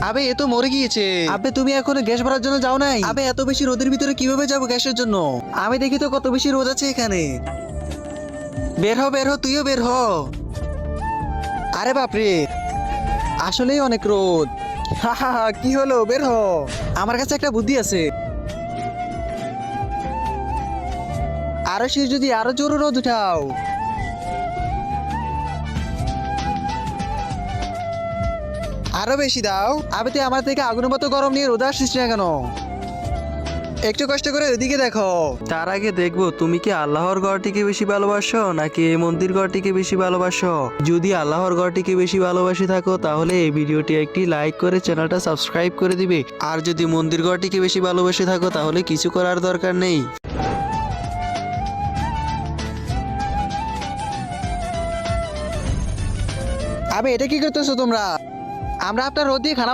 আবে এ তো মরে গিয়েছে। আবে তুমি এখনো গ্যাস ভরার জন্য যাও নাই? আবে এত বেশি রোদের ভিতরে কিভাবে যাবো গ্যাসের জন্য? আমি দেখি তো কত বেশি রোদ আছে এখানে। বের হ বের হ, তুইও বের হ। আরে বাপরে, আসলেই অনেক রোদ। হা হা হা, কি হলো, বের হ। আমার কাছে একটা বুদ্ধি আছে। আরো শেষ যদি আরো জোরে রোদ উঠাও। আরো বেশি দাও। আবে তুই আমার থেকে আগুনের মতো গরম নিয়ে রোদে আসছিস না কেন? একটু কষ্ট করে ওইদিকে দেখো। তার আগে দেখবো তুমি কি আল্লাহর ঘরটিকে বেশি ভালোবাসো নাকি এই মন্দির ঘরটিকে বেশি ভালোবাসো। যদি আল্লাহর ঘরটিকে বেশি ভালোবাসি থাকো তাহলে এই ভিডিওটি একটি লাইক করে চ্যানেলটা সাবস্ক্রাইব করে দিবে। আর যদি মন্দির ঘরটিকে বেশি ভালোবাসি থাকো তাহলে কিছু করার দরকার নেই। আবে এটা কি করতেছো তোমরা? আমরা আপনার রোদ দিয়ে খানা